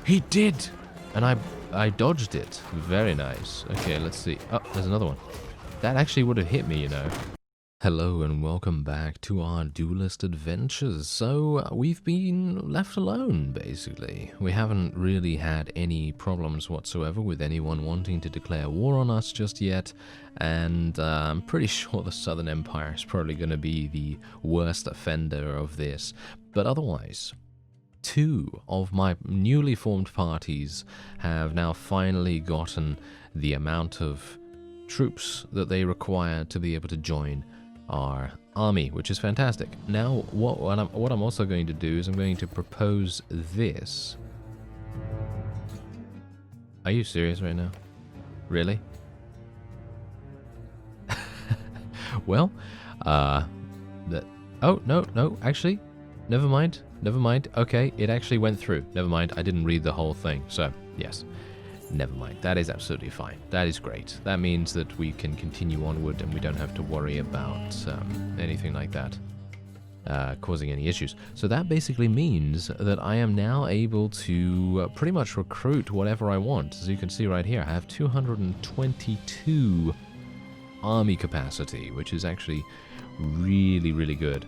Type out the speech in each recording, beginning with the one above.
He did! And I dodged it. Very nice. Okay, let's see. Oh, there's another one. That actually would have hit me, you know. Hello and welcome back to our Duelist adventures. So, we've been left alone, basically. We haven't really had any problems whatsoever with anyone wanting to declare war on us just yet, and I'm pretty sure the Southern Empire is probably going to be the worst offender of this. But otherwise, two of my newly formed parties have now finally gotten the amount of troops that they require to be able to join our army, which is fantastic. Now, what I'm also going to do is I'm going to propose this. Are you serious right now? Really? Well, oh, no, actually, never mind. Okay, it actually went through. Never mind, I didn't read the whole thing, so, yes. Never mind, that is absolutely fine. That is great. That means that we can continue onward and we don't have to worry about anything like that causing any issues. So that basically means that I am now able to pretty much recruit whatever I want. As you can see right here, I have 222 army capacity, which is actually really, really good.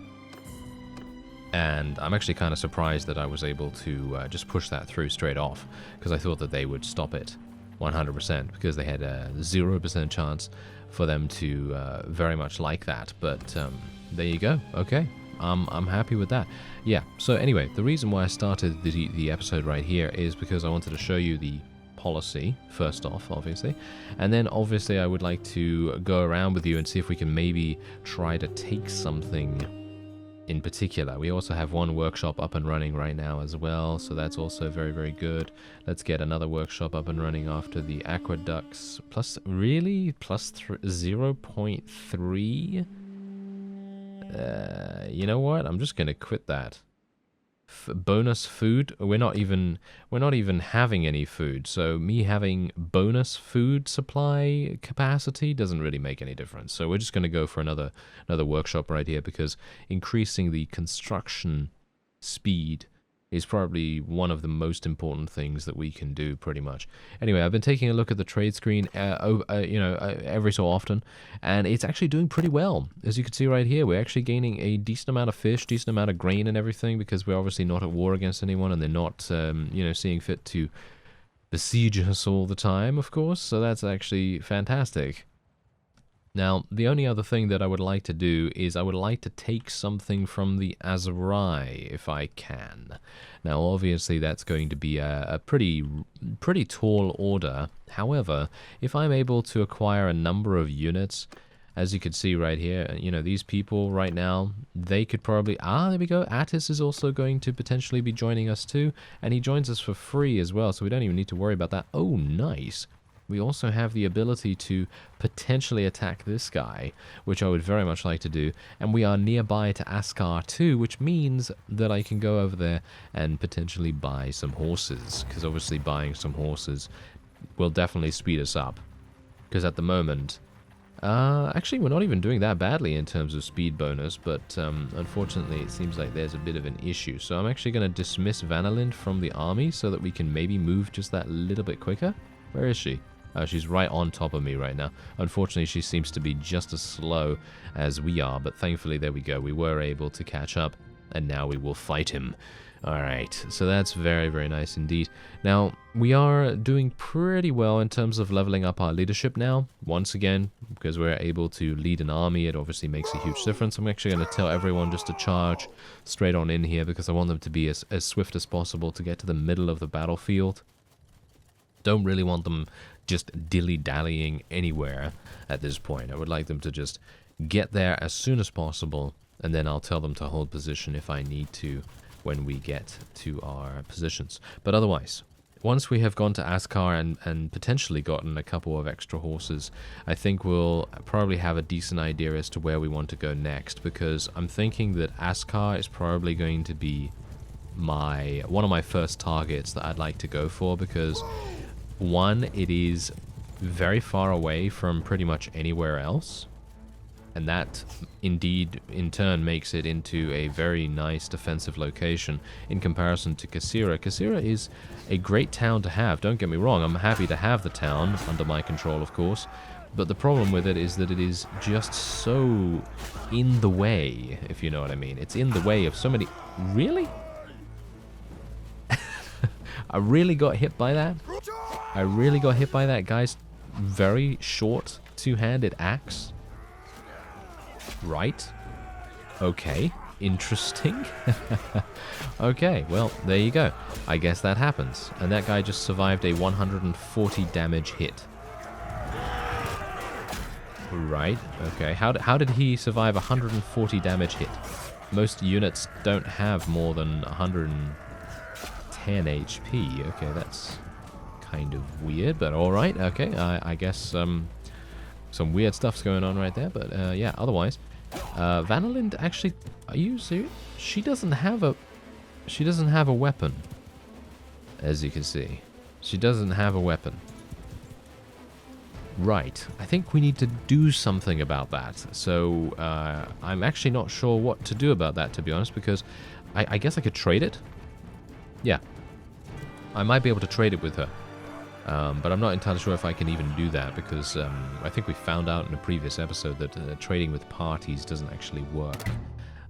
And I'm actually kind of surprised that I was able to just push that through straight off, because I thought that they would stop it 100%, because they had a 0% chance for them to very much like that. But there you go. Okay, I'm happy with that. Yeah, so anyway, the reason why I started the episode right here is because I wanted to show you the policy, first off, obviously. And then, obviously, I would like to go around with you and see if we can maybe try to take something in particular. We also have one workshop up and running right now as well, so that's also very, very good. Let's get another workshop up and running after the aqueducts. Plus, really? Plus 0.3? You know what? I'm just gonna quit that. Bonus food? We're not even having any food, so me having bonus food supply capacity doesn't really make any difference. So we're just going to go for another workshop right here, because increasing the construction speed is probably one of the most important things that we can do, pretty much. Anyway, I've been taking a look at the trade screen, every so often, and it's actually doing pretty well. As you can see right here, we're actually gaining a decent amount of fish, decent amount of grain and everything, because we're obviously not at war against anyone, and they're not, seeing fit to besiege us all the time, of course, so that's actually fantastic. Now, the only other thing that I would like to do is I would like to take something from the Azurai, if I can. Now, obviously, that's going to be a pretty tall order. However, if I'm able to acquire a number of units, as you can see right here, these people right now, they could probably... there we go. Attis is also going to potentially be joining us too, and he joins us for free as well, so we don't even need to worry about that. Oh, nice. We also have the ability to potentially attack this guy, which I would very much like to do. And we are nearby to Askar too, which means that I can go over there and potentially buy some horses. Because obviously buying some horses will definitely speed us up. Because at the moment... actually, we're not even doing that badly in terms of speed bonus, but unfortunately it seems like there's a bit of an issue. So I'm actually going to dismiss Bannerlord from the army so that we can maybe move just that little bit quicker. Where is she? She's right on top of me right now. Unfortunately, she seems to be just as slow as we are, but thankfully, there we go. We were able to catch up, and now we will fight him. Alright, so that's very, very nice indeed. Now, we are doing pretty well in terms of leveling up our leadership now. Once again, because we're able to lead an army, it obviously makes a huge difference. I'm actually going to tell everyone just to charge straight on in here, because I want them to be as swift as possible to get to the middle of the battlefield. Don't really want them just dilly-dallying anywhere at this point. I would like them to just get there as soon as possible, and then I'll tell them to hold position if I need to when we get to our positions. But otherwise, once we have gone to Askar and potentially gotten a couple of extra horses, I think we'll probably have a decent idea as to where we want to go next, because I'm thinking that Askar is probably going to be one of my first targets that I'd like to go for, because... one, it is very far away from pretty much anywhere else. And that, indeed, in turn, makes it into a very nice defensive location in comparison to Kasira. Kasira is a great town to have, don't get me wrong. I'm happy to have the town under my control, of course. But the problem with it is that it is just so in the way, if you know what I mean. It's in the way of so many... Really? I really got hit by that? I really got hit by that guy's very short two-handed axe? Right. Okay. Interesting. Okay, well, there you go. I guess that happens. And that guy just survived a 140 damage hit. Right. Okay. How did he survive a 140 damage hit? Most units don't have more than 110 HP. Okay, that's kind of weird, but alright. Okay, I guess some weird stuff's going on right there, but yeah, otherwise... Vanderlind, actually, are you serious? She doesn't have a weapon, as you can see. She doesn't have a weapon. Right, I think we need to do something about that. So, I'm actually not sure what to do about that, to be honest, because I guess I could trade it? Yeah. I might be able to trade it with her. But I'm not entirely sure if I can even do that, because I think we found out in a previous episode that trading with parties doesn't actually work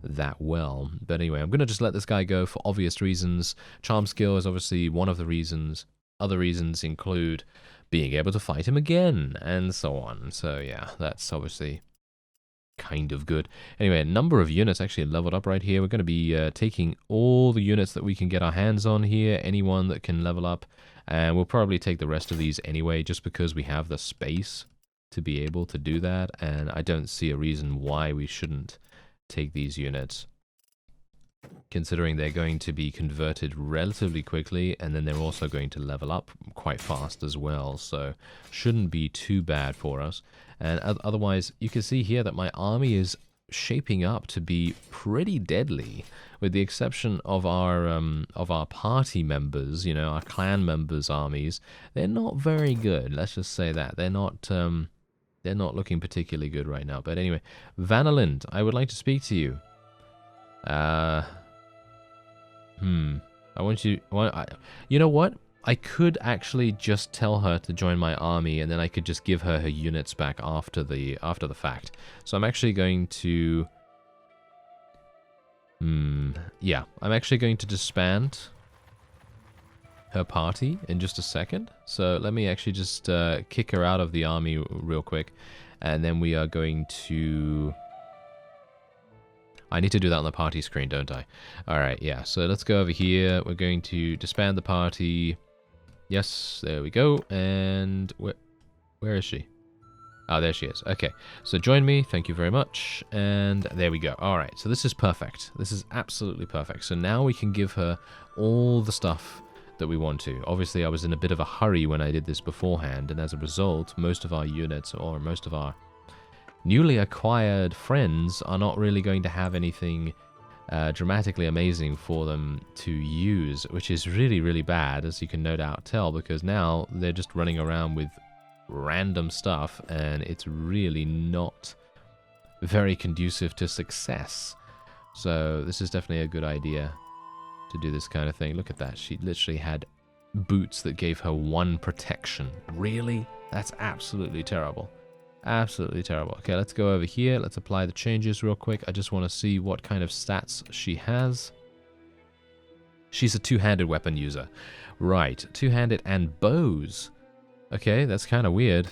that well. But anyway, I'm going to just let this guy go for obvious reasons. Charm skill is obviously one of the reasons. Other reasons include being able to fight him again, and so on. So yeah, that's obviously kind of good. Anyway, a number of units actually leveled up right here. We're going to be taking all the units that we can get our hands on here, anyone that can level up. And we'll probably take the rest of these anyway, just because we have the space to be able to do that. And I don't see a reason why we shouldn't take these units, considering they're going to be converted relatively quickly, and then they're also going to level up quite fast as well. So shouldn't be too bad for us. And otherwise, you can see here that my army is shaping up to be pretty deadly, with the exception of our party members, you know, our clan members' armies. They're not very good. Let's just say that they're not looking particularly good right now. But anyway, Vanderlind, I would like to speak to you. I want you. You know what? I could actually just tell her to join my army, and then I could just give her her units back after the fact. So I'm actually going to... yeah, I'm actually going to disband her party in just a second. So let me actually just kick her out of the army real quick, and then we are going to... I need to do that on the party screen, don't I? Alright, yeah, so let's go over here. We're going to disband the party... Yes, there we go. And where is she? Oh, there she is. Okay, so join me. Thank you very much. And there we go. All right, so this is perfect. This is absolutely perfect. So now we can give her all the stuff that we want to. Obviously, I was in a bit of a hurry when I did this beforehand, and as a result, most of our units, or most of our newly acquired friends, are not really going to have anything dramatically amazing for them to use, which is really, really bad, as you can no doubt tell, because now they're just running around with random stuff, and it's really not very conducive to success. So this is definitely a good idea to do this kind of thing. Look at that. She literally had boots that gave her 1 protection. Really? That's absolutely terrible. Absolutely terrible. Okay, let's go over here. Let's apply the changes real quick. I just want to see what kind of stats she has. She's a two-handed weapon user. Right, two-handed and bows. Okay, that's kind of weird.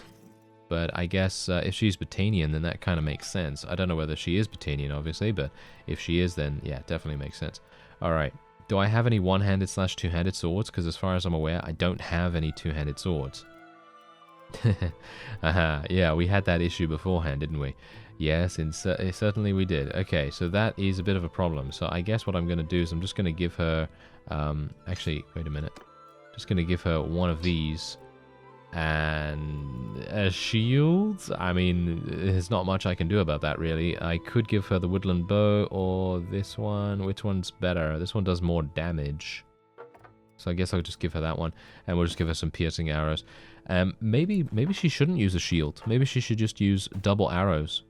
But I guess if she's Botanian, then that kind of makes sense. I don't know whether she is Botanian, obviously, but if she is, then yeah, definitely makes sense. Alright, do I have any one-handed / two-handed swords? Because as far as I'm aware, I don't have any two-handed swords. Yeah, we had that issue beforehand, didn't we? Yes, certainly we did. Okay, so that is a bit of a problem. So I guess what I'm going to do is I'm just going to give her... actually, wait a minute. Just going to give her one of these. And a shield? I mean, there's not much I can do about that, really. I could give her the woodland bow or this one. Which one's better? This one does more damage. So I guess I'll just give her that one. And we'll just give her some piercing arrows. Maybe she shouldn't use a shield. Maybe she should just use double arrows.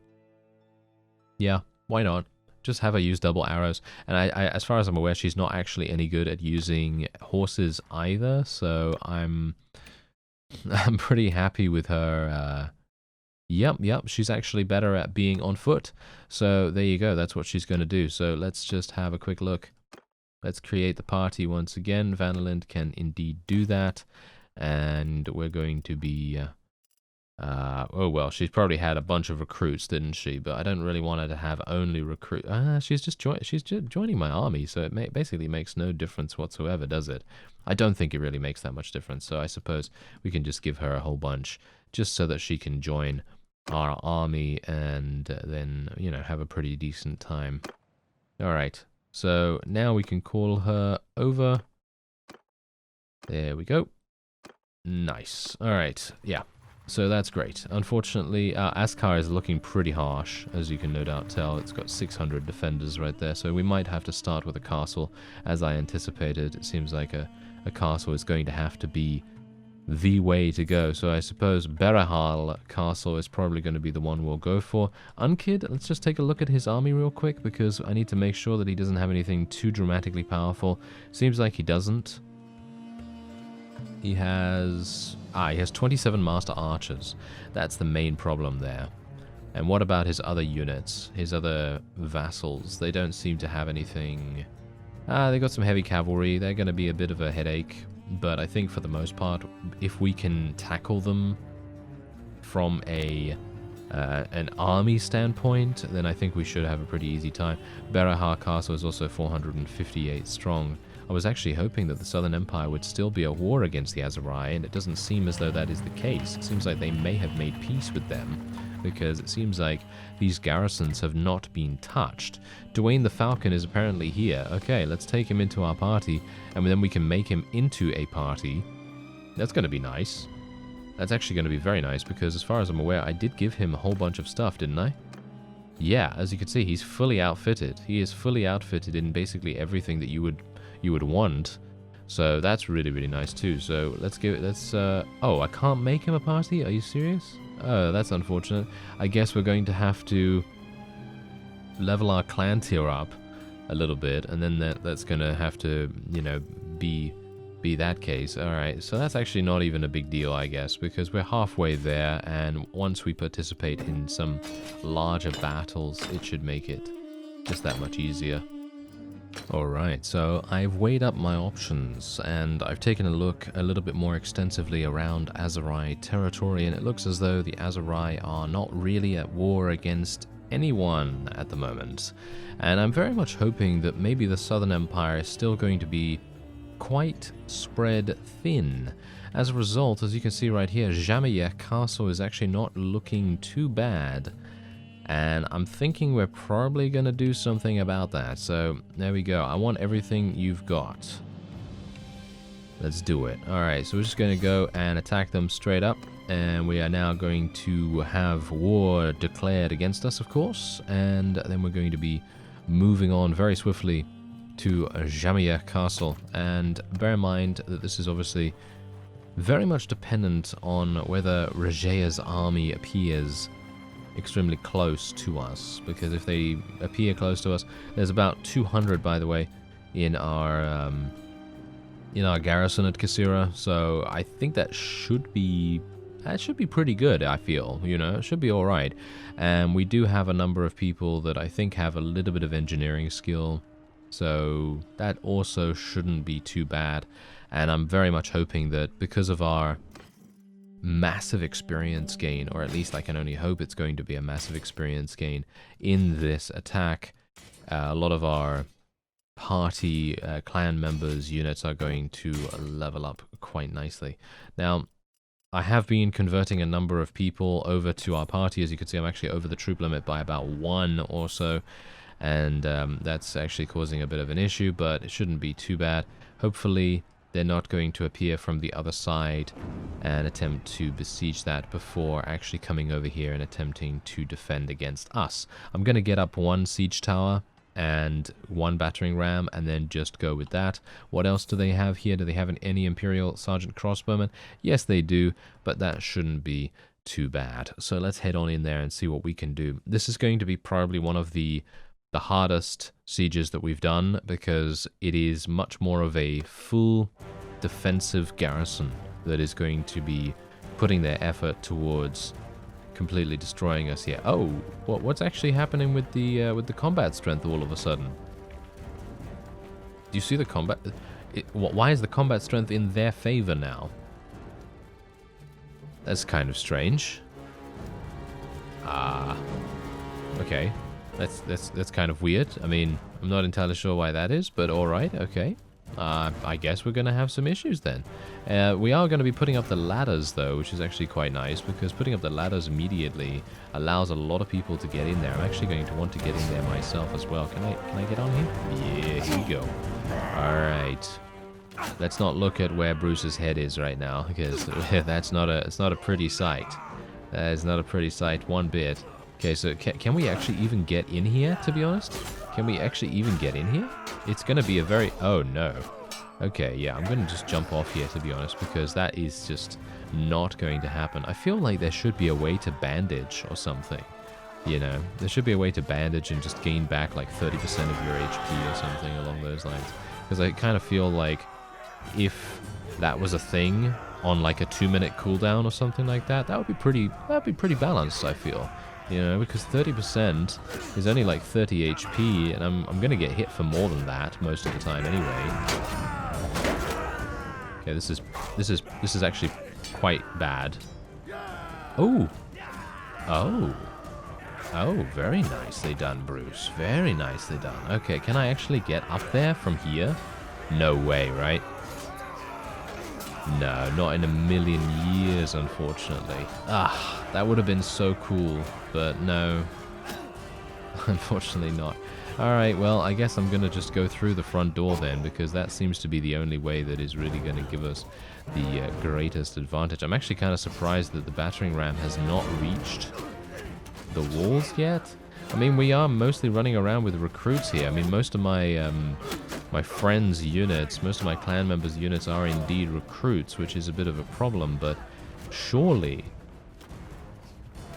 Yeah, why not? Just have her use double arrows. And as far as I'm aware, she's not actually any good at using horses either. So I'm pretty happy with her. Yep, she's actually better at being on foot. So there you go. That's what she's going to do. So let's just have a quick look. Let's create the party once again. Vanderland can indeed do that. And we're going to be... oh, well, she's probably had a bunch of recruits, didn't she? But I don't really want her to have only recruit... she's just joining my army, so it basically makes no difference whatsoever, does it? I don't think it really makes that much difference, so I suppose we can just give her a whole bunch, just so that she can join our army and then, you know, have a pretty decent time. Alright, so now we can call her over. There we go. Nice. Alright, yeah. So that's great. Unfortunately, Askar is looking pretty harsh, as you can no doubt tell. It's got 600 defenders right there, so we might have to start with a castle. As I anticipated, it seems like a castle is going to have to be the way to go. So I suppose Berahal Castle is probably going to be the one we'll go for. Unkid, let's just take a look at his army real quick, because I need to make sure that he doesn't have anything too dramatically powerful. Seems like he doesn't. He has 27 Master Archers. That's the main problem there. And what about his other units? His other vassals? They don't seem to have anything. They got some heavy cavalry. They're going to be a bit of a headache. But I think for the most part, if we can tackle them from an army standpoint, then I think we should have a pretty easy time. Berahar Castle is also 458 strong. I was actually hoping that the Southern Empire would still be at war against the Aserai, and it doesn't seem as though that is the case. It seems like they may have made peace with them, because it seems like these garrisons have not been touched. Dwayne the Falcon is apparently here. Okay, let's take him into our party, and then we can make him into a party. That's going to be nice. That's actually going to be very nice, because as far as I'm aware, I did give him a whole bunch of stuff, didn't I? Yeah, as you can see, he's fully outfitted. He is fully outfitted in basically everything that you would want. So that's really, really nice too. So let's oh, I can't make him a party? Are you serious? Oh, that's unfortunate. I guess we're going to have to level our clan tier up a little bit, and then that's going to have to, you know, be that case. Alright, so that's actually not even a big deal, I guess, because we're halfway there, and once we participate in some larger battles, it should make it just that much easier. Alright, so I've weighed up my options, and I've taken a look a little bit more extensively around Aserai territory, and it looks as though the Aserai are not really at war against anyone at the moment. And I'm very much hoping that maybe the Southern Empire is still going to be quite spread thin. As a result, as you can see right here, Jameyeh Castle is actually not looking too bad. And I'm thinking we're probably going to do something about that. So, there we go. I want everything you've got. Let's do it. Alright, so we're just going to go and attack them straight up. And we are now going to have war declared against us, of course. And then we're going to be moving on very swiftly to Jameyeh Castle. And bear in mind that this is obviously very much dependent on whether Regea's army appears extremely close to us, because if they appear close to us, there's about 200, by the way, in our garrison at Kasira, so I think that should be pretty good. I feel, you know, it should be all right. And we do have a number of people that I think have a little bit of engineering skill, so that also shouldn't be too bad. And I'm very much hoping that because of our massive experience gain, or at least I can only hope it's going to be a massive experience gain in this attack, a lot of our party clan members units are going to level up quite nicely. Now, I have been converting a number of people over to our party. As you can see, I'm actually over the troop limit by about 1 or so, and that's actually causing a bit of an issue, but it shouldn't be too bad. Hopefully they're not going to appear from the other side and attempt to besiege that before actually coming over here and attempting to defend against us. I'm going to get up 1 siege tower and 1 battering ram, and then just go with that. What else do they have here? Do they have any Imperial Sergeant Crossbowmen? Yes, they do, but that shouldn't be too bad. So let's head on in there and see what we can do. This is going to be probably one of the hardest sieges that we've done, because it is much more of a full defensive garrison that is going to be putting their effort towards completely destroying us here. Oh, what's actually happening with the combat strength all of a sudden? Do you see the combat? Why is the combat strength in their favor now? That's kind of strange. Okay. That's kind of weird. I mean, I'm not entirely sure why that is, but alright, okay. I guess we're going to have some issues then. We are going to be putting up the ladders, though, which is actually quite nice, because putting up the ladders immediately allows a lot of people to get in there. I'm actually going to want to get in there myself as well. Can I get on here? Yeah, here we go. Alright. Let's not look at where Bruce's head is right now, because it's not a pretty sight. That is not a pretty sight one bit. Okay, so can we actually even get in here, to be honest? Can we actually even get in here? It's going to be a very... Oh, no. Okay, yeah, I'm going to just jump off here, to be honest, because that is just not going to happen. I feel like there should be a way to bandage or something. You know, there should be a way to bandage and just gain back like 30% of your HP or something along those lines. Because I kind of feel like if that was a thing on like a 2-minute cooldown or something like that, that'd be pretty balanced, I feel. You know, because 30% is only like 30 HP, and I'm gonna get hit for more than that most of the time anyway. Okay, this is actually quite bad. Oh, very nicely done, Bruce. Very nicely done. Okay, can I actually get up there from here? No way, right? No, not in a million years, unfortunately. That would have been so cool, but no. Unfortunately not. Alright, well, I guess I'm going to just go through the front door then, because that seems to be the only way that is really going to give us the greatest advantage. I'm actually kind of surprised that the battering ram has not reached the walls yet. I mean, we are mostly running around with recruits here. I mean, most of my my friends' units, most of my clan members' units are indeed recruits, which is a bit of a problem, but surely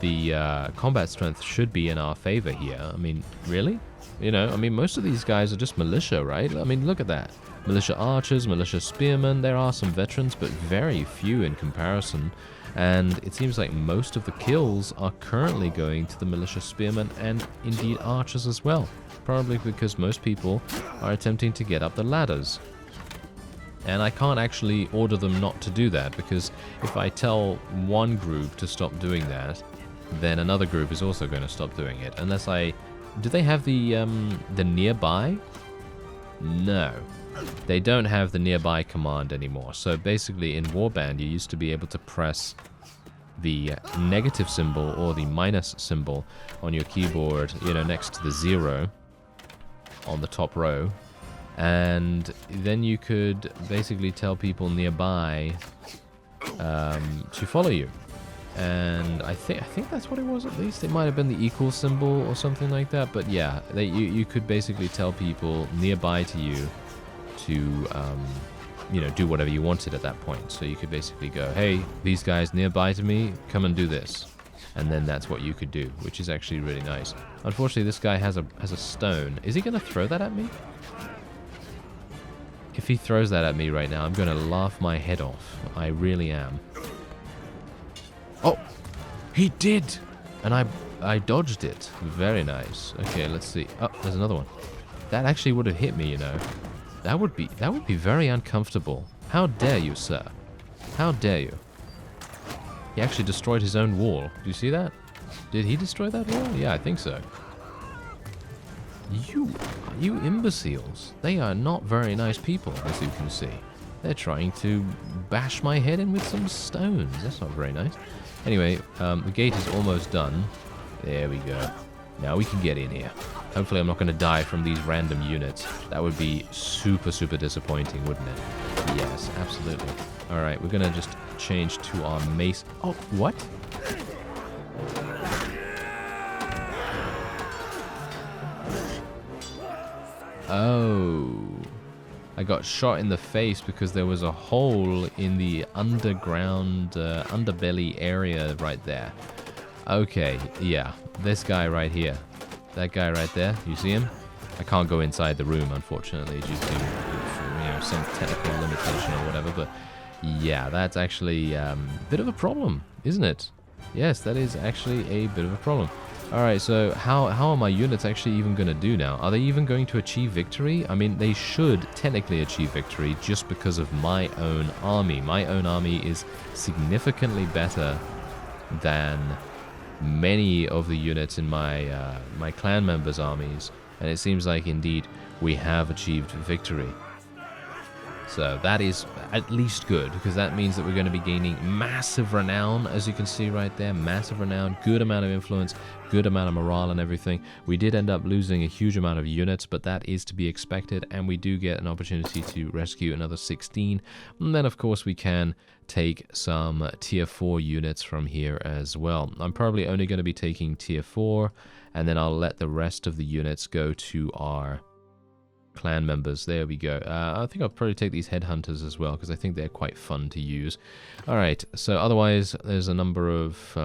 the combat strength should be in our favor here. I mean, really? You know, I mean, most of these guys are just militia, right? I mean, look at that. Militia archers, militia spearmen, there are some veterans, but very few in comparison. And it seems like most of the kills are currently going to the militia spearmen and indeed archers as well. Probably because most people are attempting to get up the ladders. And I can't actually order them not to do that, because if I tell one group to stop doing that, then another group is also going to stop doing it. Unless I... Do they have the nearby? No. They don't have the nearby command anymore. So basically in Warband you used to be able to press the negative symbol or the minus symbol on your keyboard, you know, next to the 0 on the top row, and then you could basically tell people nearby to follow you. And I think that's what it was. At least it might have been the equal symbol or something like that. But yeah, you could basically tell people nearby to you to you know, do whatever you wanted at that point. So you could basically go, hey, these guys nearby to me, come and do this, and then that's what you could do, which is actually really nice. Unfortunately, this guy has a stone. Is he gonna throw that at me? If he throws that at me right now, I'm gonna laugh my head off. I really am. Oh, he did, and I dodged it. Very nice. Okay, let's see. Oh, there's another one. That actually would have hit me, you know. That would be very uncomfortable. How dare you, sir? How dare you? He actually destroyed his own wall. Do you see that? Did he destroy that wall? Yeah, I think so. You imbeciles. They are not very nice people, as you can see. They're trying to bash my head in with some stones. That's not very nice. Anyway, the gate is almost done. There we go. Now we can get in here. Hopefully I'm not going to die from these random units. That would be super, super disappointing, wouldn't it? Yes, absolutely. Alright, we're going to just change to our mace. Oh, what? Oh. I got shot in the face because there was a hole in the underground, underbelly area right there. Okay, yeah, this guy right here. That guy right there, you see him? I can't go inside the room, unfortunately, due to, you know, some technical limitation or whatever, but yeah, that's actually a bit of a problem, isn't it? Yes, that is actually a bit of a problem. Alright, so how are my units actually even going to do now? Are they even going to achieve victory? I mean, they should technically achieve victory just because of my own army. My own army is significantly better than many of the units in my my clan members' armies, and it seems like indeed we have achieved victory. So that is at least good, because that means that we're going to be gaining massive renown, as you can see right there. Massive renown, good amount of influence, good amount of morale and everything. We did end up losing a huge amount of units, but that is to be expected, and we do get an opportunity to rescue another 16. And then, of course, we can take some tier 4 units from here as well. I'm probably only going to be taking tier 4, and then I'll let the rest of the units go to our clan members. There we go. I think I'll probably take these headhunters as well, because I think they're quite fun to use. Alright, so otherwise there's a number of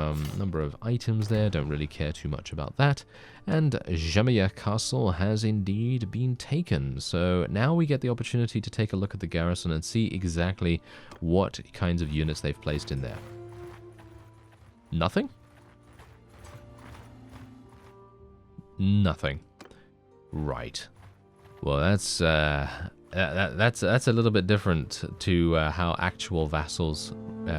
items there. Don't really care too much about that. And Jamia Castle has indeed been taken. So now we get the opportunity to take a look at the garrison and see exactly what kinds of units they've placed in there. Nothing? Nothing. Right. Well, that's a little bit different to how actual vassals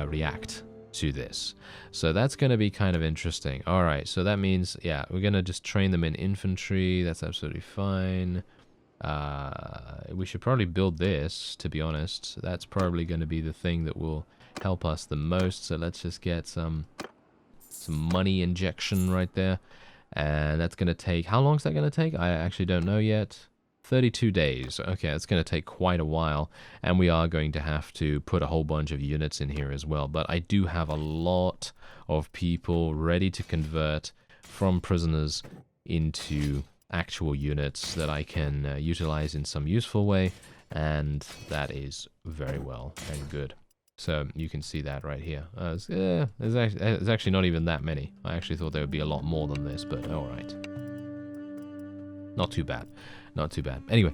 react to this. So that's going to be kind of interesting. All right, so that means, yeah, we're going to just train them in infantry. That's absolutely fine. We should probably build this, to be honest. That's probably going to be the thing that will help us the most. So let's just get some money injection right there. And that's going to take, how long is that going to take? I actually don't know yet. 32 days. Okay, it's going to take quite a while, and we are going to have to put a whole bunch of units in here as well. But I do have a lot of people ready to convert from prisoners into actual units that I can utilize in some useful way, and that is very well and good. So you can see that right here. There's actually not even that many. I actually thought there would be a lot more than this, but all right. Not too bad. Not too bad. Anyway,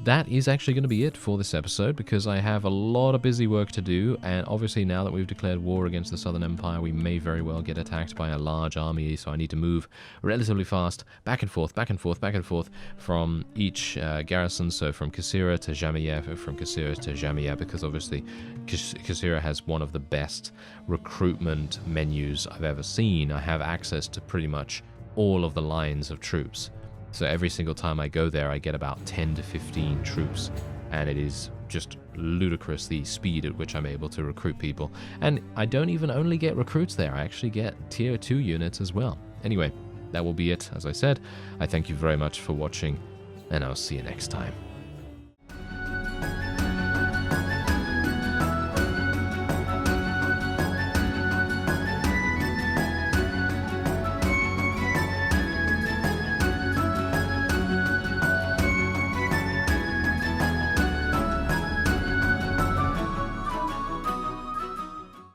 that is actually going to be it for this episode, because I have a lot of busy work to do, and obviously now that we've declared war against the Southern Empire, we may very well get attacked by a large army, so I need to move relatively fast, back and forth, back and forth, back and forth from each garrison, so from Kasira to Jamia, from Kasira to Jamia, because obviously Kasira has one of the best recruitment menus I've ever seen. I have access to pretty much all of the lines of troops. So every single time I go there, I get about 10 to 15 troops, and it is just ludicrous the speed at which I'm able to recruit people. And I don't even only get recruits there, I actually get tier 2 units as well. Anyway, that will be it. As I said, I thank you very much for watching, and I'll see you next time.